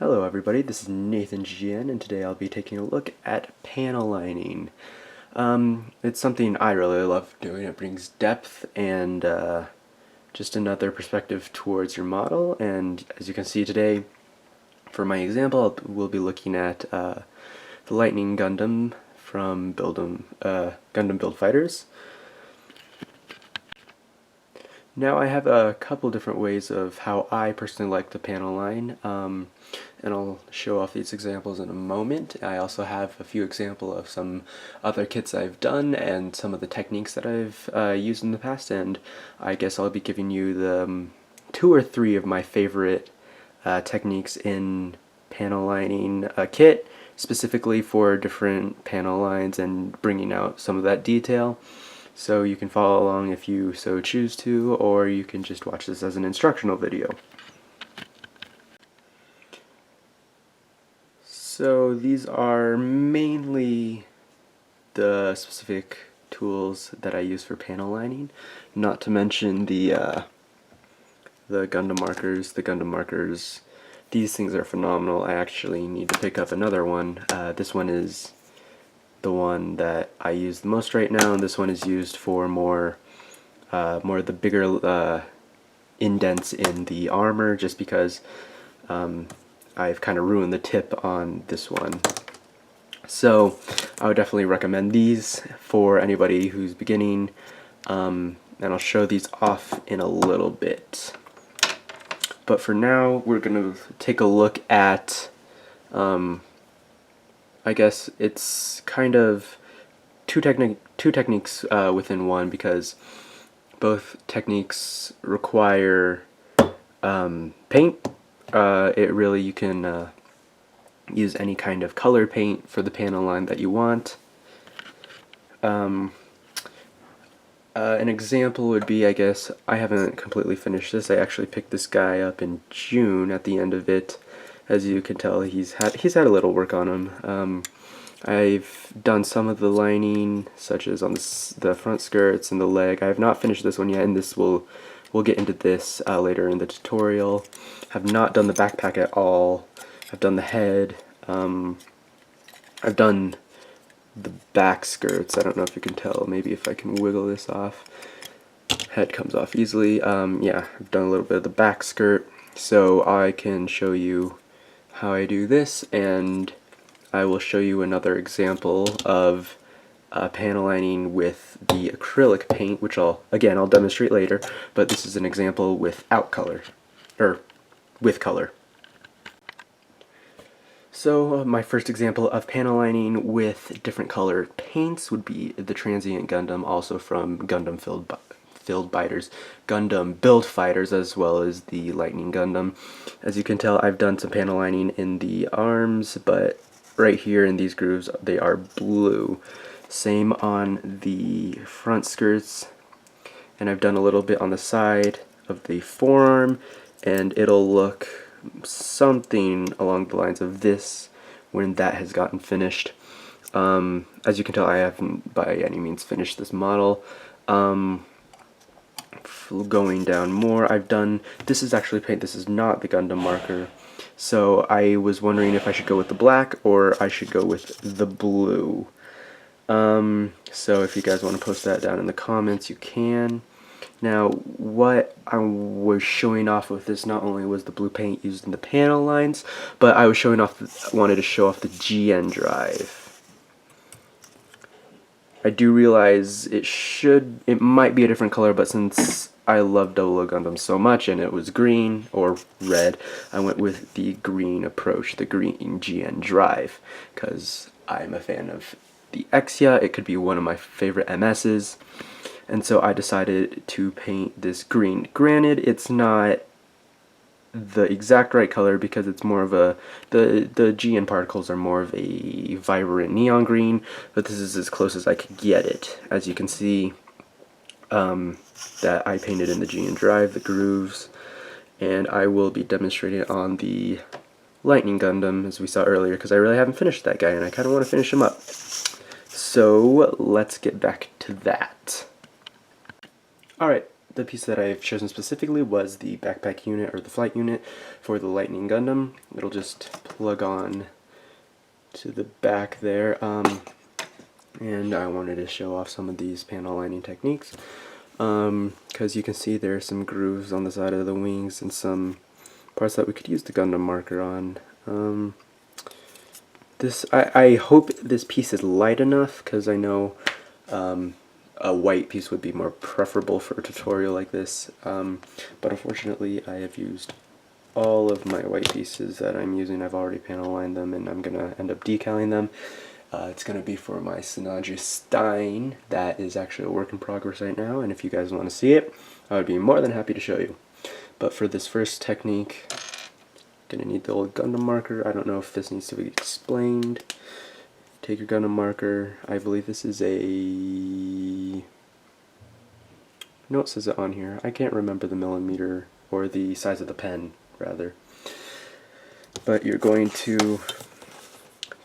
Hello everybody, this is Nathan GN, and today I'll be taking a look at panel lining. It's something I really love doing. It brings depth and just another perspective towards your model, and as you can see today, for my example, we'll be looking at the Lightning Gundam from Gundam Build Fighters. Now I have a couple different ways of how I personally like the panel line, and I'll show off these examples in a moment. I also have a few examples of some other kits I've done and some of the techniques that I've used in the past, and I guess I'll be giving you the two or three of my favorite techniques in panel lining a kit, specifically for different panel lines and bringing out some of that detail. So you can follow along if you so choose to, or you can just watch this as an instructional video. So these are mainly the specific tools that I use for panel lining, not to mention the Gundam markers. The Gundam markers, these things are phenomenal. I actually need to pick up another one. This one is the one that I use the most right now, and this one is used for more of the bigger indents in the armor, just because I've kind of ruined the tip on this one. So I would definitely recommend these for anybody who's beginning, and I'll show these off in a little bit. But for now, we're going to take a look at I guess it's kind of two techniques within one, because both techniques require paint. You can use any kind of color paint for the panel line that you want. An example would be, I guess, I haven't completely finished this. I actually picked this guy up in June at the end of it. As you can tell, he's had a little work on him. I've done some of the lining, such as on the front skirts and the leg. I have not finished this one yet, and we'll get into this later in the tutorial. Have not done the backpack at all. I've done the head. I've done the back skirts. I don't know if you can tell. Maybe if I can wiggle this off. Head comes off easily. Yeah, I've done a little bit of the back skirt, so I can show you how I do this, and I will show you another example of panel lining with the acrylic paint, which I'll demonstrate later, but this is an example without color, or with color. So my first example of panel lining with different colored paints would be the Transient Gundam, also from Gundam Gundam Build Fighters, as well as the Lightning Gundam. As you can tell, I've done some panel lining in the arms, but right here in these grooves they are blue. Same on the front skirts, and I've done a little bit on the side of the forearm, and it'll look something along the lines of this when that has gotten finished. As you can tell, I haven't by any means finished this model. Going down more, this is actually paint, this is not the Gundam marker, so I was wondering if I should go with the black or I should go with the blue. So if you guys want to post that down in the comments, you can. Now, what I was showing off with this not only was the blue paint used in the panel lines, but I was wanted to show off the GN drive. I do realize it might be a different color, but since I love Double Gundam so much and it was green or red, I went with the green approach, the green GN drive, because I'm a fan of the Exia. It could be one of my favorite MS's, and so I decided to paint this green. Granted, it's not the exact right color, because it's more of the GN particles are more of a vibrant neon green, but this is as close as I could get it. As you can see, that I painted in the GN drive, the grooves, and I will be demonstrating it on the Lightning Gundam, as we saw earlier, because I really haven't finished that guy, and I kind of want to finish him up. So let's get back to that. Alright, the piece that I've chosen specifically was the backpack unit, or the flight unit, for the Lightning Gundam. It'll just plug on to the back there, and I wanted to show off some of these panel lining techniques, because you can see there are some grooves on the side of the wings and some parts that we could use the Gundam marker on. I hope this piece is light enough, because I know a white piece would be more preferable for a tutorial like this, but unfortunately I have used all of my white pieces that I'm using. I've already panel lined them, and I'm going to end up decaling them. It's going to be for my Sinadra Stein. That is actually a work in progress right now, and if you guys want to see it, I would be more than happy to show you. But for this first technique, going to need the old Gundam marker. I don't know if this needs to be explained. Take your Gundam marker. I believe this is a... No, it says it on here. I can't remember the millimeter, or the size of the pen, rather. But you're going to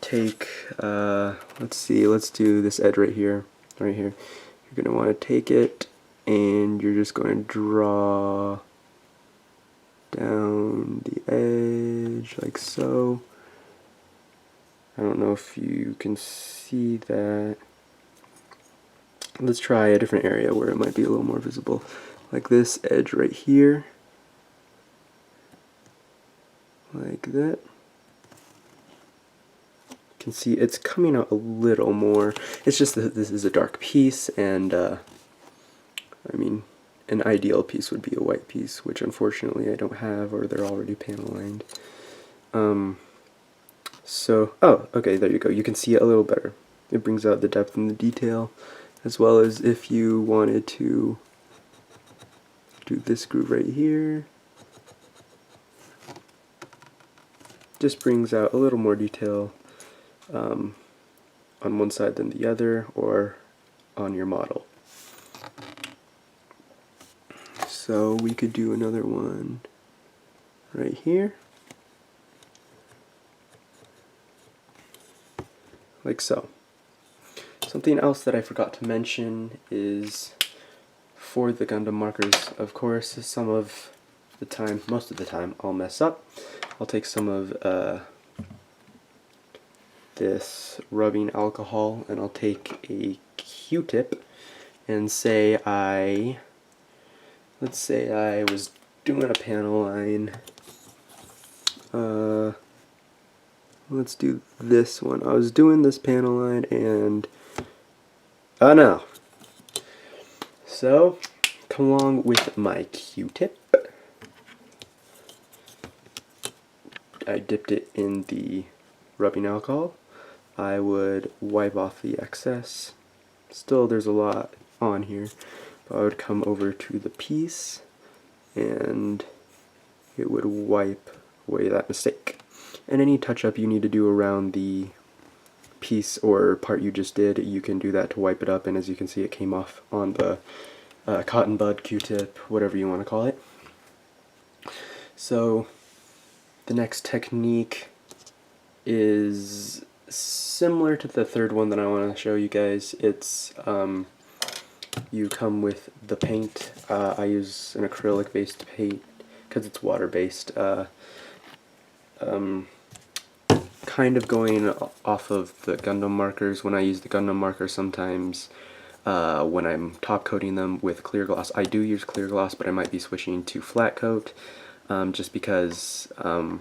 take, let's see, let's do this edge right here. You're going to want to take it, and you're just going to draw down the edge like so. I don't know if you can see that. Let's try a different area where it might be a little more visible. Like this edge right here. Like that. You can see it's coming out a little more. It's just that this is a dark piece, and I mean, an ideal piece would be a white piece, which unfortunately I don't have, or they're already panel lined. So, oh, okay, there you go. You can see it a little better. It brings out the depth and the detail, as well as if you wanted to do this groove right here. Just brings out a little more detail on one side than the other, or on your model. So we could do another one right here. Like so. Something else that I forgot to mention is, for the Gundam markers, of course, some of the time, most of the time, I'll mess up. I'll take some of this rubbing alcohol, and I'll take a Q-tip and let's say I was doing a panel line. Let's do this one. I was doing this panel line, and oh no. So, come along with my Q-tip. I dipped it in the rubbing alcohol. I would wipe off the excess. Still, there's a lot on here. But I would come over to the piece, and it would wipe away that mistake. And any touch-up you need to do around the piece or part you just did, you can do that to wipe it up, and as you can see, it came off on the cotton bud, Q-tip, whatever you want to call it. So the next technique is similar to the third one that I want to show you guys. It's you come with the paint. I use an acrylic based paint because it's water based. Kind of going off of the Gundam markers. When I use the Gundam marker, sometimes when I'm top coating them with clear gloss, I do use clear gloss, but I might be switching to flat coat, just because the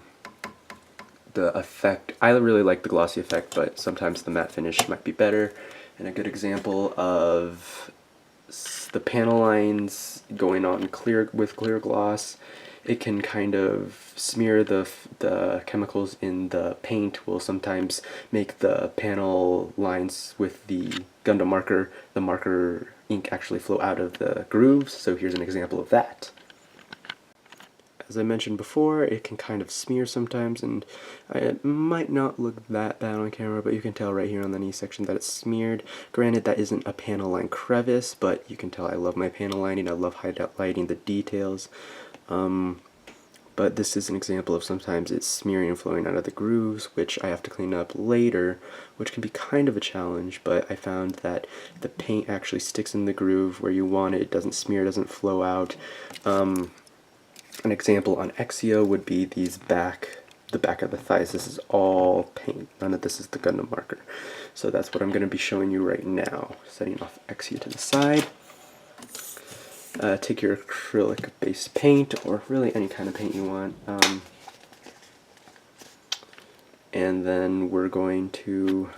effect, I really like the glossy effect, but sometimes the matte finish might be better. And a good example of the panel lines going on with clear gloss, it can kind of smear the chemicals in the paint, will sometimes make the panel lines with the Gundam marker, the marker ink actually flow out of the grooves. So here's an example of that. As I mentioned before, it can kind of smear sometimes, and it might not look that bad on camera, but you can tell right here on the knee section that it's smeared. Granted, that isn't a panel line crevice, but you can tell I love my panel lining. I love highlighting the details. but this is an example of sometimes it's smearing and flowing out of the grooves, which I have to clean up later, which can be kind of a challenge, but I found that the paint actually sticks in the groove where you want it. It doesn't smear, doesn't flow out. An example on Exia would be the back of the thighs. This is all paint. None of this is the Gundam marker. So that's what I'm going to be showing you right now. Setting off Exia to the side. Take your acrylic base paint, or really any kind of paint you want. And then we're going to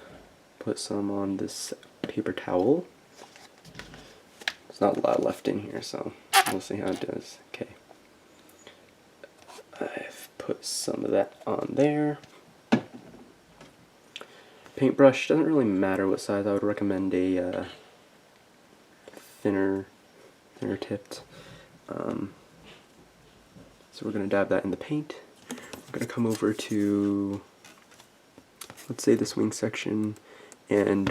put some on this paper towel. There's not a lot left in here, so we'll see how it does. Okay. I've put some of that on there. Paintbrush, doesn't really matter what size. I would recommend a thinner tipped. So we're going to dab that in the paint. We're going to come over to, let's say, this wing section, and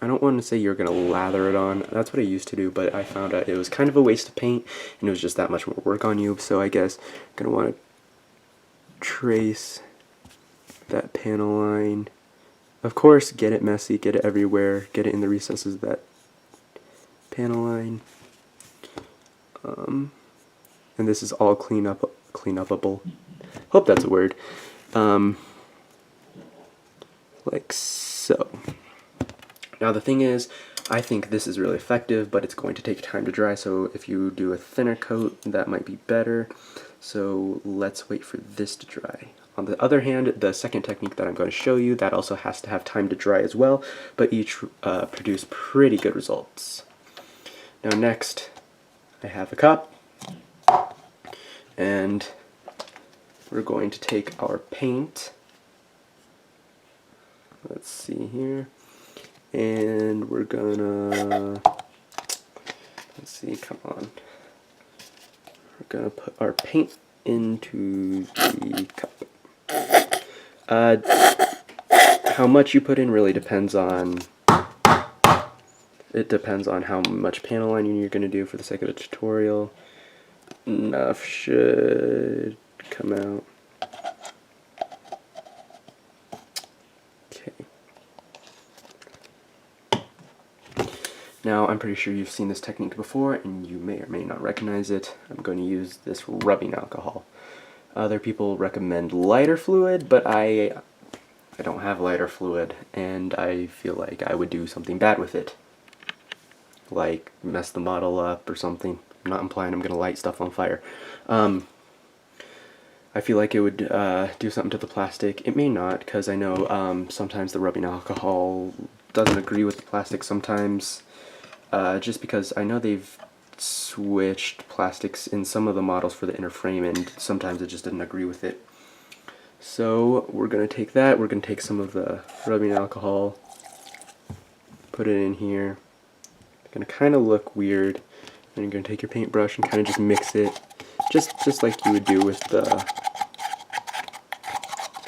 I don't want to say you're going to lather it on. That's what I used to do, but I found out it was kind of a waste of paint, and it was just that much more work on you. So I guess I'm going to want to trace that panel line. Of course, get it messy, get it everywhere, get it in the recesses of that panel line. And this is all cleanupable. Hope that's a word. Like so. Now the thing is, I think this is really effective, but it's going to take time to dry, so if you do a thinner coat, that might be better. So let's wait for this to dry. On the other hand, the second technique that I'm going to show you, that also has to have time to dry as well, but each produce pretty good results. Now next, I have a cup, and we're going to take our paint. Let's see here. And we're gonna, let's see, come on. We're gonna put our paint into the cup. How much you put in really depends on, it depends on how much panel lining you're gonna do for the sake of the tutorial. Enough should come out. Now, I'm pretty sure you've seen this technique before, and you may or may not recognize it. I'm going to use this rubbing alcohol. Other people recommend lighter fluid, but I don't have lighter fluid, and I feel like I would do something bad with it. Like, mess the model up or something. I'm not implying I'm going to light stuff on fire. I feel like it would do something to the plastic. It may not, because I know sometimes the rubbing alcohol doesn't agree with the plastic sometimes. Just because I know they've switched plastics in some of the models for the inner frame, and sometimes it just didn't agree with it. So we're going to take that, we're going to take some of the rubbing alcohol, put it in here. It's going to kind of look weird, and you're going to take your paintbrush and kind of just mix it, just like you would do with the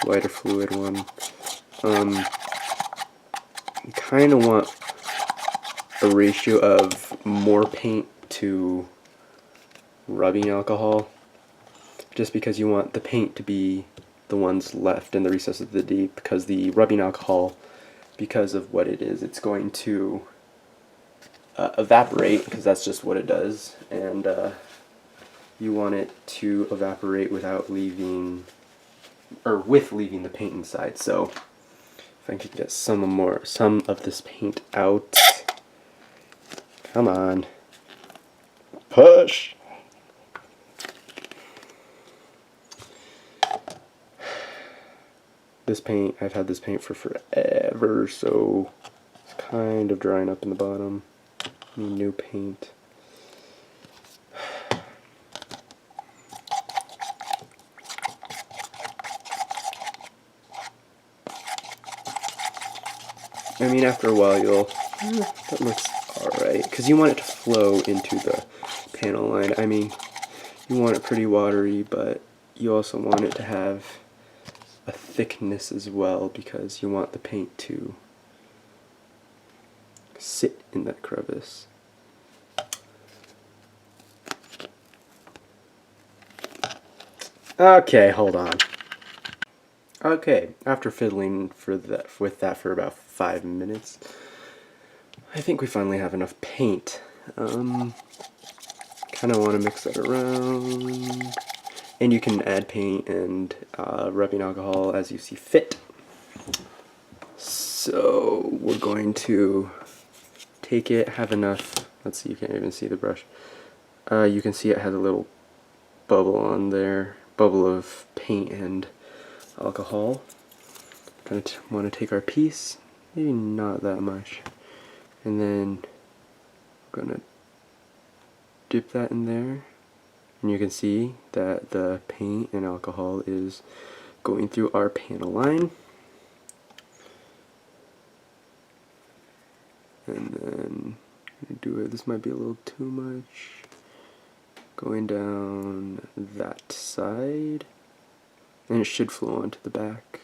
lighter fluid one. You kind of want a ratio of more paint to rubbing alcohol, just because you want the paint to be the ones left in the recesses of the deep, because the rubbing alcohol, because of what it is, it's going to evaporate, because that's just what it does, and you want it to evaporate without leaving, or with leaving the paint inside. So if I could get some of this paint out. Come on. Push! This paint, I've had this paint for forever, so it's kind of drying up in the bottom. New paint. I mean, after a while that looks alright, because you want it to flow into the panel line. I mean, you want it pretty watery, but you also want it to have a thickness as well, because you want the paint to sit in that crevice. Okay, hold on. Okay, after fiddling with that for about 5 minutes, I think we finally have enough paint. Kind of want to mix that around, and you can add paint and rubbing alcohol as you see fit. So we're going to take it, have enough. Let's see, you can't even see the brush. You can see it has a little bubble on there, bubble of paint and alcohol. Kind of want to take our piece, maybe not that much, and then we're gonna dip that in there, and you can see that the paint and alcohol is going through our panel line, and then do it. This might be a little too much. Going down that side, and it should flow onto the back.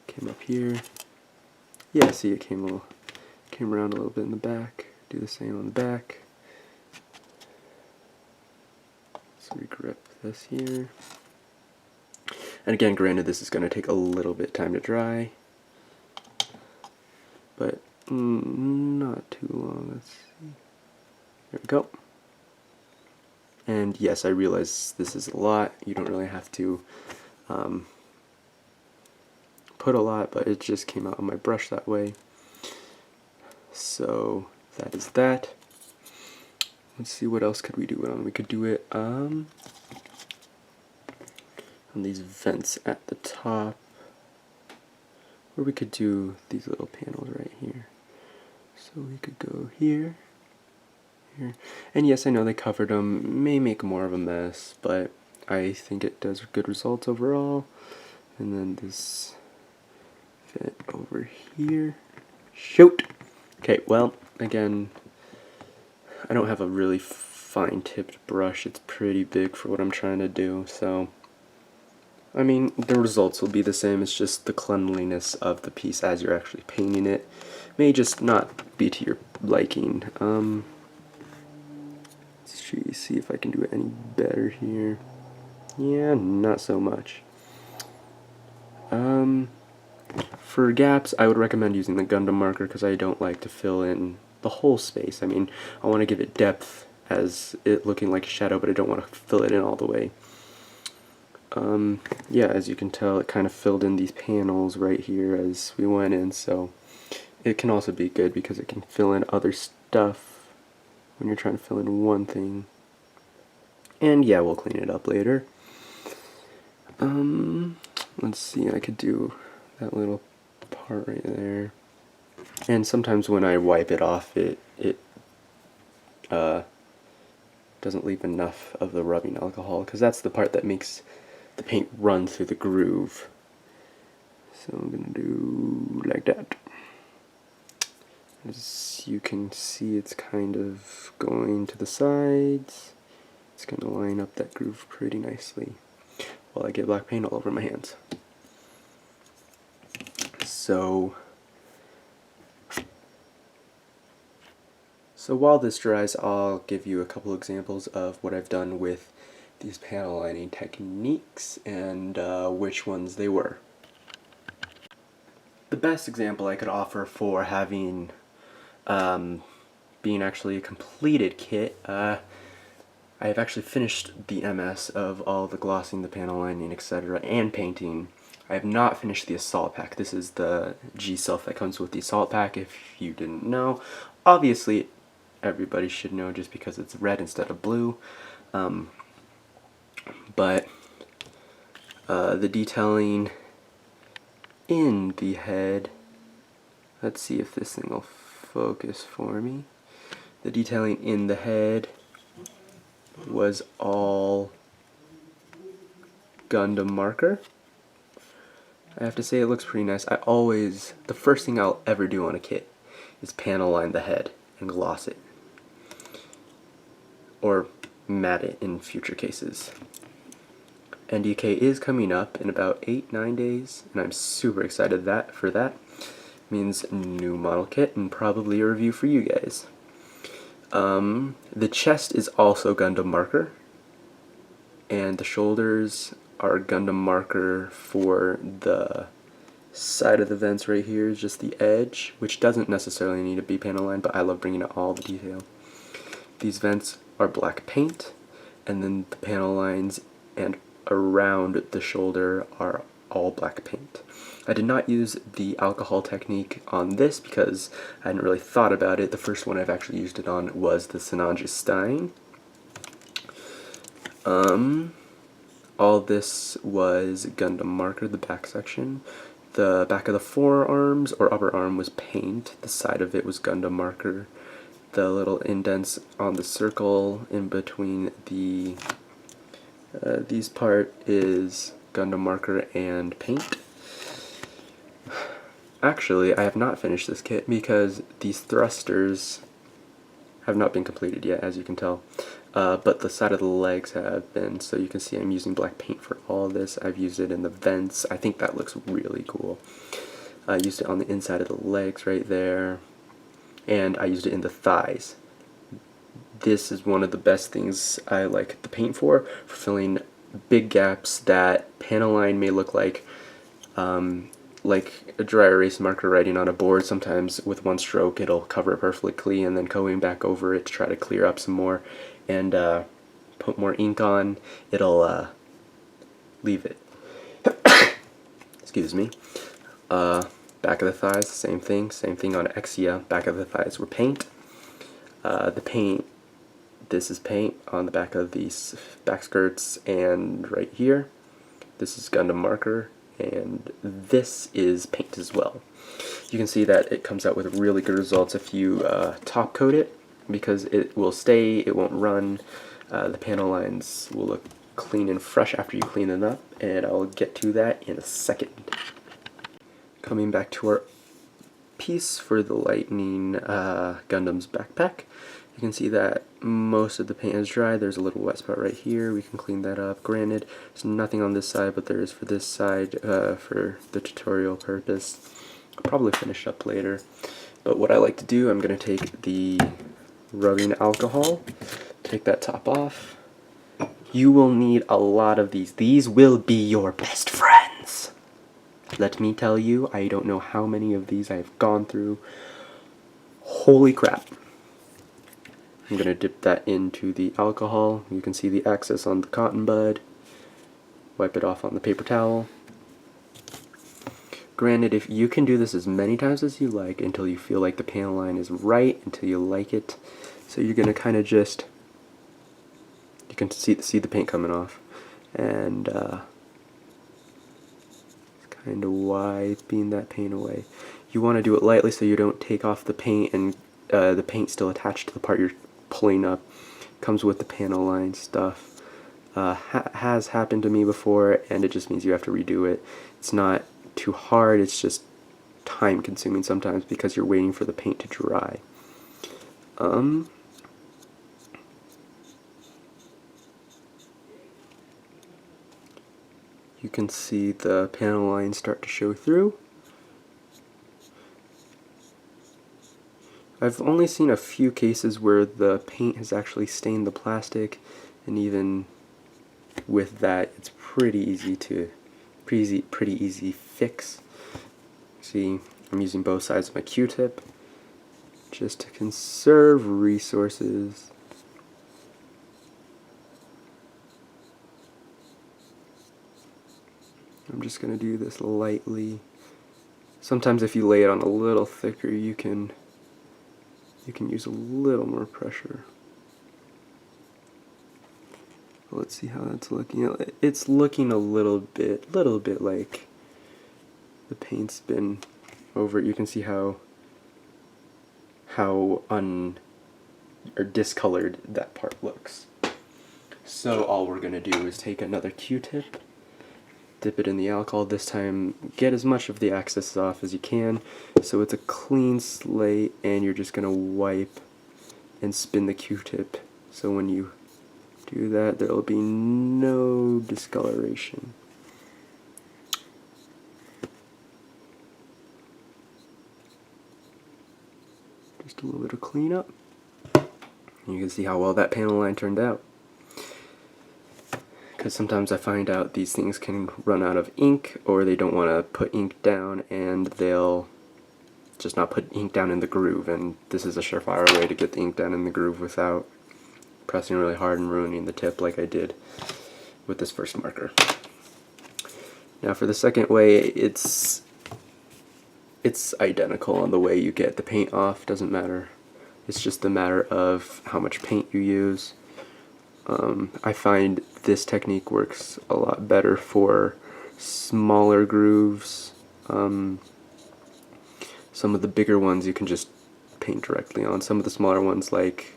Came up here. Yeah, see, it came around a little bit in the back. Do the same on the back. So we grip this here. And again, granted, this is going to take a little bit time to dry, but not too long. Let's see. There we go. And yes, I realize this is a lot. You don't really have to put a lot, but it just came out on my brush that way. So that is that. Let's see, what else could we do it on? We could do it on these vents at the top, or we could do these little panels right here. So we could go here, here, and yes, I know they covered them, may make more of a mess, but I think it does good results overall. And then this vent over here. Shoot! Okay, well, again, I don't have a really fine-tipped brush. It's pretty big for what I'm trying to do, so I mean, the results will be the same. It's just the cleanliness of the piece as you're actually painting it may just not be to your liking. Let's see if I can do it any better here. Yeah, not so much. For gaps, I would recommend using the Gundam marker because I don't like to fill in the whole space. I mean, I want to give it depth as it looking like a shadow, but I don't want to fill it in all the way. Yeah, as you can tell, it kind of filled in these panels right here as we went in, so it can also be good because it can fill in other stuff when you're trying to fill in one thing. And yeah, we'll clean it up later. Let's see, I could do that little part right there. And sometimes when I wipe it off, it doesn't leave enough of the rubbing alcohol, because that's the part that makes the paint run through the groove. So I'm gonna do like that. As you can see, it's kind of going to the sides. It's gonna line up that groove pretty nicely while I get black paint all over my hands. So while this dries, I'll give you a couple examples of what I've done with these panel lining techniques and which ones they were. The best example I could offer for having being actually a completed kit, I have actually finished the MS of all the glossing, the panel lining, etc., and painting. I have not finished the Assault Pack. This is the G-Self that comes with the Assault Pack, if you didn't know. Obviously, everybody should know just because it's red instead of blue. But the detailing in the head, let's see if this thing will focus for me. The detailing in the head was all Gundam marker. I have to say it looks pretty nice. The first thing I'll ever do on a kit is panel line the head and gloss it. Or matte it in future cases. NDK is coming up in about 8-9 days, and I'm super excited for that. Means new model kit and probably a review for you guys. The chest is also Gundam marker, and the shoulders our Gundam marker for the side of the vents right here is just the edge, which doesn't necessarily need to be panel line, but I love bringing out all the detail. These vents are black paint, and then the panel lines and around the shoulder are all black paint. I did not use the alcohol technique on this because I hadn't really thought about it. The first one I've actually used it on was the Sinanji Stein. All this was Gundam marker, the back section. The back of the forearms or upper arm was paint. The side of it was Gundam marker. The little indents on the circle in between the these part is Gundam marker and paint. Actually, I have not finished this kit because these thrusters have not been completed yet, as you can tell. But the side of the legs have been, so you can see I'm using black paint for all this. I've used it in the vents. I think that looks really cool. I used it on the inside of the legs right there, and I used it in the thighs. This is one of the best things I like the paint for filling big gaps that panel line may look like a dry erase marker writing on a board. Sometimes with one stroke it'll cover it perfectly, and then going back over it to try to clear up some more and put more ink on, it'll leave it. Excuse me. Back of the thighs, same thing on Exia. Back of the thighs were paint. The paint, this is paint on the back of these back skirts and right here. This is Gundam marker, and this is paint as well. You can see that it comes out with really good results if you top coat it, because it will stay, it won't run. The panel lines will look clean and fresh after you clean them up, and I'll get to that in a second. Coming back to our piece for the Lightning Gundam's backpack, you can see that most of the paint is dry. There's a little wet spot right here. We can clean that up. Granted, there's nothing on this side, but there is for this side for the tutorial purpose. I'll probably finish up later. But what I like to do, I'm going to take the rubbing alcohol, take that top off. You will need a lot of these. These will be your best friends. Let me tell you, I don't know how many of these I've gone through. Holy crap. I'm going to dip that into the alcohol. You can see the excess on the cotton bud. Wipe it off on the paper towel. Granted, if you can do this as many times as you like until you feel like the panel line is right, until you like it. So you're going to kind of just, you can see the paint coming off. And kind of wiping that paint away. You want to do it lightly so you don't take off the paint and the paint still attached to the part you're pulling up. Comes with the panel line stuff. Has happened to me before, and it just means you have to redo it. It's not too hard, it's just time consuming sometimes because you're waiting for the paint to dry. You can see the panel lines start to show through. I've only seen a few cases where the paint has actually stained the plastic, and even with that, it's pretty easy fix. See, I'm using both sides of my Q-tip just to conserve resources. I'm just going to do this lightly. Sometimes if you lay it on a little thicker, you can use a little more pressure. Let's see how that's looking. It's looking a little bit like the paint's been over it. You can see how discolored that part looks. So all we're gonna do is take another Q-tip, dip it in the alcohol. This time, get as much of the excess off as you can, so it's a clean slate, and you're just gonna wipe and spin the Q-tip. So when you do that, there will be no discoloration. Just a little bit of cleanup. You can see how well that panel line turned out. because sometimes I find out these things can run out of ink, or they don't want to put ink down and they'll just not put ink down in the groove, and this is a surefire way to get the ink down in the groove without pressing really hard and ruining the tip like I did with this first marker. Now for the second way, it's identical on the way you get the paint off, doesn't matter. It's just a matter of how much paint you use. I find this technique works a lot better for smaller grooves. Some of the bigger ones you can just paint directly on. Some of the smaller ones, like,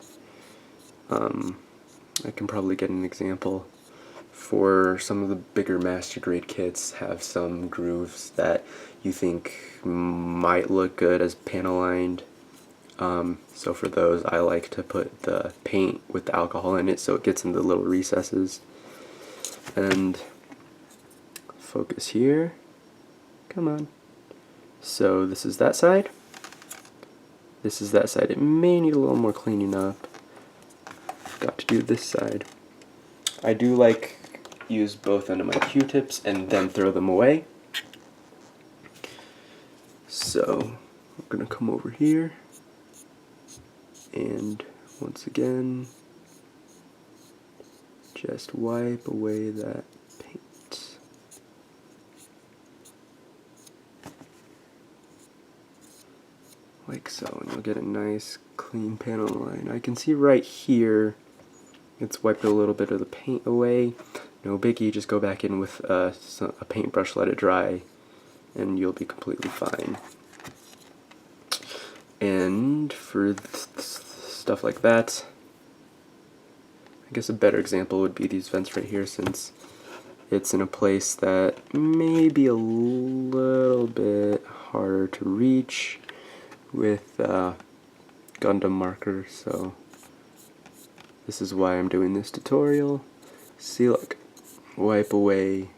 I can probably get an example. For some of the bigger master grade kits have some grooves that you think might look good as panel lined. So for those, I like to put the paint with the alcohol in it so it gets in the little recesses. And focus here. Come on. So this is that side. This is that side. It may need a little more cleaning up. Got to do this side. I do like use both end of my Q-tips and then throw them away. So I'm gonna come over here and once again just wipe away that paint. Like so, and you'll get a nice clean panel line. I can see right here it's wiped a little bit of the paint away. No biggie, just go back in with a paintbrush, let it dry, and you'll be completely fine. And for stuff like that, I guess a better example would be these vents right here, since it's in a place that may be a little bit harder to reach with Gundam marker, so this is why I'm doing this tutorial. See, look, wipe away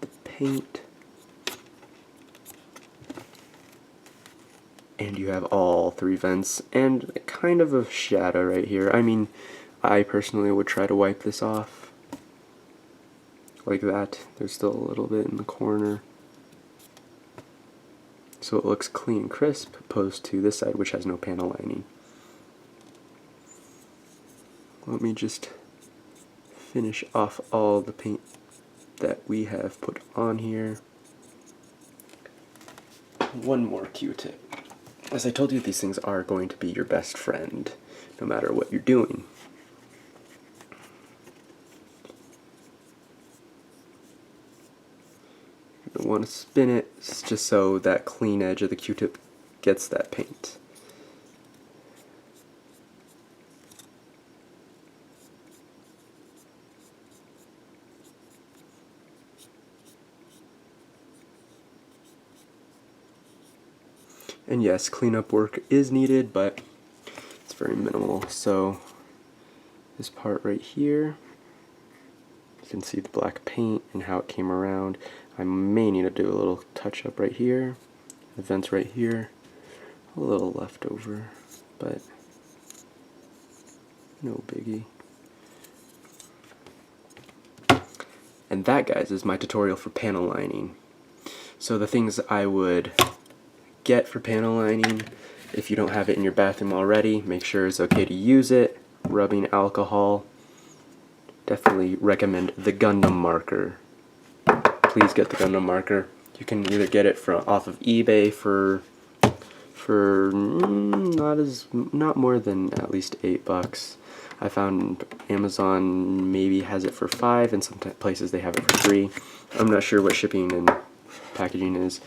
the paint, and you have all three vents and kind of a shadow right here. I mean, I personally would try to wipe this off like that. There's still a little bit in the corner, so it looks clean and crisp, opposed to this side which has no panel lining. Let me just finish off all the paint that we have put on here. One more Q-tip. As I told you, these things are going to be your best friend no matter what you're doing. You're going to want to spin it just so that clean edge of the Q-tip gets that paint. And yes, cleanup work is needed, but it's very minimal. So this part right here, you can see the black paint and how it came around. I may need to do a little touch up right here, the vents right here, a little left over, but no biggie. And that, guys, is my tutorial for panel lining. So the things I would get for panel lining, if you don't have it in your bathroom already, make sure it's okay to use it. Rubbing alcohol. Definitely recommend the Gundam marker. Please get the Gundam marker. You can either get it off of eBay for not more than at least $8. I found Amazon maybe has it for $5, and some places they have it for $3. I'm not sure what shipping and packaging is.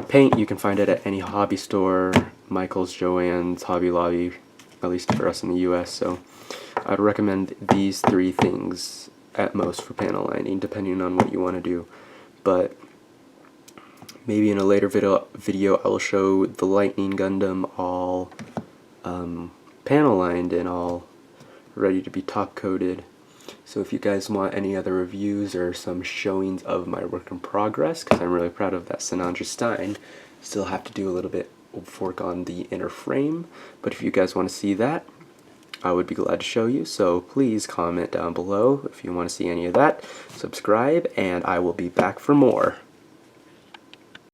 Paint, you can find it at any hobby store, Michael's, Joann's, Hobby Lobby, at least for us in the US. So I'd recommend these three things at most for panel lining, depending on what you want to do. But maybe in a later video I will show the Lightning Gundam all panel lined and all ready to be top coated. So if you guys want any other reviews or some showings of my work in progress, because I'm really proud of that Sinandra Stein, still have to do a little bit of work on the inner frame, but if you guys want to see that, I would be glad to show you, so please comment down below if you want to see any of that. Subscribe, and I will be back for more.